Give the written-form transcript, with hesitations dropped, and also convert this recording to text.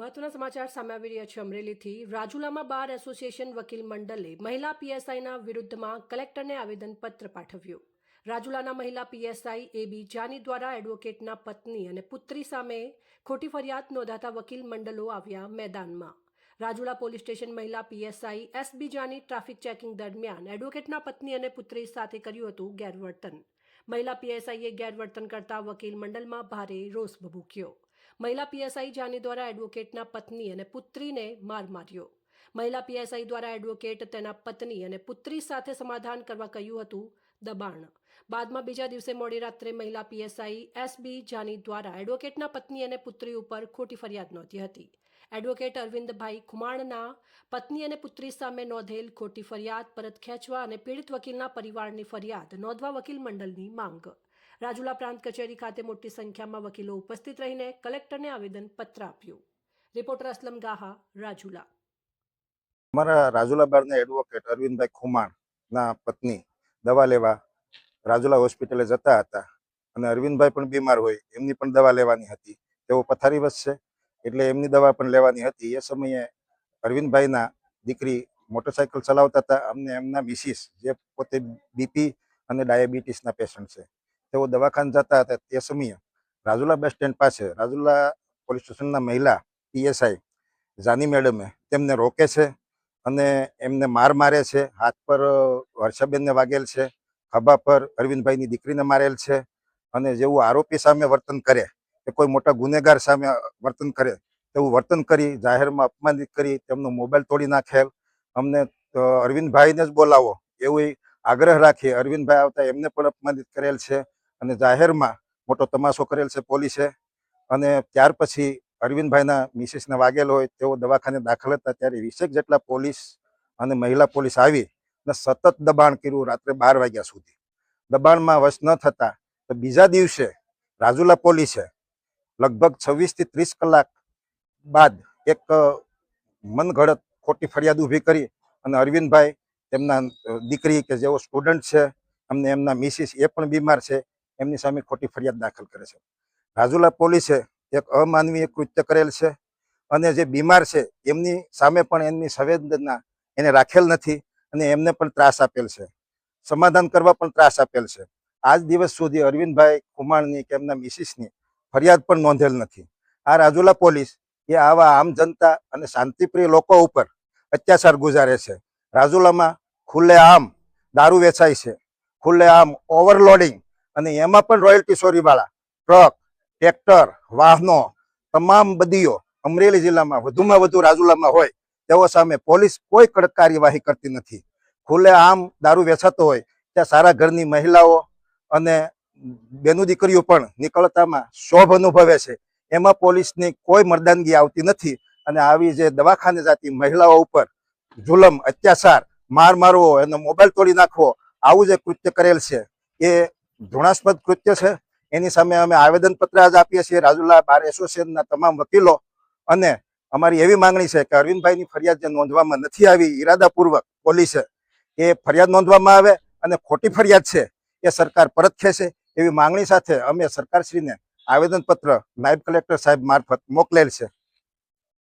મહત્વના સમાચાર સામે આવી રહ્યા છે અમરેલીથી। રાજુલામાં બાર એસોસિએશન વકીલ મંડળે મહિલા પીએસઆઈના વિરુદ્ધમાં કલેક્ટરને આવેદનપત્ર પાઠવ્યું। રાજુલાના મહિલા પીએસઆઈ એબી જાની દ્વારા એડવોકેટના પત્ની અને પુત્રી સામે ખોટી ફરિયાદ નોંધાતા વકીલ મંડળો આવ્યા મેદાનમાં। રાજુલા પોલીસ સ્ટેશન મહિલા PSI S B Jani traffic checking દરમિયાન એડવોકેટના પત્ની અને પુત્રી સાથે કર્યું હતું ગેરવર્તન। મહિલા પીએસઆઈએ ગેરવર્તન કરતા વકીલ મંડળમાં ભારે રોષ ભભૂક્યો। મહિલા પીએસઆઈ જાની દ્વારા એડવોકેટના પત્ની અને પુત્રીને માર માર્યો। મહિલા પીએસઆઈ દ્વારા એડવોકેટ તેના પત્ની અને પુત્રી સાથે સમાધાન કરવા કહ્યું હતું દબાણ। બાદમાં બીજા દિવસે મોડી રાત્રે મહિલા પીએસઆઈ એસબી જાની દ્વારા એડવોકેટના પત્ની અને પુત્રી ઉપર ખોટી ફરિયાદ નોંધી હતી। એડવોકેટ અરવિંદભાઈ ખુમાણના પત્ની અને પુત્રી સામે નોંધેલ ખોટી ફરિયાદ પરત ખેંચવા અને પીડિત વકીલના પરિવારની ફરિયાદ નોંધવા વકીલ મંડળની માંગ। રાજુલા પ્રાંત કચેરી ખાતે મોટી સંખ્યામાં વકીલો ઉપસ્થિત રહીને કલેક્ટરને આવેદનપત્ર આપ્યું। રિપોર્ટર અસલમ ગાહા, રાજુલા। અમારા રાજુલા બારના એડવોકેટ અરવિંદભાઈ ખુમાણના પત્ની દવા લેવા રાજુલા હોસ્પિટલે જતા હતા અને અરવિંદભાઈ પણ બીમાર હોય, એમની પણ દવા લેવાની હતી। તેઓ પથારીવશ છે એટલે એમની દવા પણ લેવાની હતી। એ સમયે અરવિંદભાઈના દીકરી મોટરસાયકલ ચલાવતા હતા। અમને એમના મિસિસ જે પોતે બીપી અને ડાયાબિટીસના પેશન્ટ છે, તેઓ દવાખાને જતા હતા। તે સમયે રાજુલા બસ સ્ટેન્ડ પાસે રાજુલા પોલીસ સ્ટેશનના મહિલા પીએસઆઈ જાની મેડમે તેમને રોકે છે અને એમને માર મારે છે। હાથ પર વર્ષાબેનને વાગેલ છે, ખભા પર અરવિંદભાઈની દીકરીને મારેલ છે અને જેવું આરોપી સામે વર્તન કરે કે કોઈ મોટા ગુનેગાર સામે વર્તન કરે તેવું વર્તન કરી જાહેરમાં અપમાનિત કરી તેમનો મોબાઈલ તોડી નાખેલ। અમને અરવિંદભાઈને જ બોલાવો એવું આગ્રહ રાખી અરવિંદભાઈ આવતા એમને પણ અપમાનિત કરેલ છે અને જાહેરમાં મોટો તમાશો કરેલ છે પોલીસે। અને ત્યાર પછી અરવિંદભાઈના મિસિસને વાગેલ હોય તેઓ દવાખાને દાખલ હતા ત્યારે 20 જેટલા પોલીસ અને મહિલા પોલીસ આવી અને સતત દબાણ કર્યું રાત્રે 12 વાગ્યા સુધી। દબાણમાં વશ ન થતા તો બીજા દિવસે રાજુલા પોલીસે લગભગ 26 થી 30 કલાક બાદ એક મનગઢત ખોટી ફરિયાદ ઊભી કરી અને અરવિંદભાઈ તેમના દીકરી કે જેઓ સ્ટુડન્ટ છે અમને એમના મિસિસ એ પણ બીમાર છે એમની સામે ખોટી ફરિયાદ દાખલ કરે છે। રાજુલા પોલીસે એક અમાનવીય કૃત્ય કરેલ છે અને જે બીમાર છે એમની સામે પણ એમની સંવેદના એને રાખેલ નથી અને એમને પણ ત્રાસ આપેલ છે, સમાધાન કરવા પણ ત્રાસ આપેલ છે। આજ દિવસ સુધી અરવિંદભાઈ ખુમાણની કે એમના મિસિસની ફરિયાદ પણ નોંધેલ નથી। આ રાજુલા પોલીસ એ આવા આમ જનતા અને શાંતિપ્રિય લોકો ઉપર અત્યાચાર ગુજારે છે। રાજુલામાં ખુલ્લેઆમ દારૂ વેચાય છે, ખુલ્લેઆમ ઓવરલોડિંગ અને એમાં પણ રોયલ્ટી ચોરીવાળા ટ્રક, ટ્રેક્ટર, વાહનો, તમામ બદીઓ અમરેલી જિલ્લામાં વધુમાં વધુ રાજુલામાં હોય તેઓ સામે પોલીસ કોઈ કડક કાર્યવાહી કરતી નથી। ખુલ્લેઆમ દારૂ વેચાતો હોય ત્યાં સારા ઘરની મહિલાઓ અને બેનું દીકરીઓ પણ નીકળતામાં શોભ અનુભવે છે, એમાં પોલીસની કોઈ મર્દાનગી આવતી નથી અને આવી જે દવાખાને જતી મહિલાઓ ઉપર જુલમ, અત્યાચાર, માર મારવો, એનો મોબાઈલ તોડી નાખવો, આવું જે કૃત્ય કરેલ છે એ ઘૃણાસ્પદ કૃત્ય છે। એની સામે અમે આવેદનપત્ર આજ આપીએ છીએ રાજુલા બાર એસોસિએશનના તમામ વકીલો અને અમારી એવી માંગણી છે કે અરવિંદભાઈની ફરિયાદ જે નોંધવામાં નથી આવી ઈરાદાપૂર્વક પોલીસે એ ફરિયાદ નોંધવામાં આવે અને ખોટી ફરિયાદ છે એ સરકાર પરત ખેંચે એવી માંગણી સાથે અમે સરકારશ્રીને આવેદનપત્ર નાયબ કલેક્ટર સાહેબ મારફત મોકલેલ છે।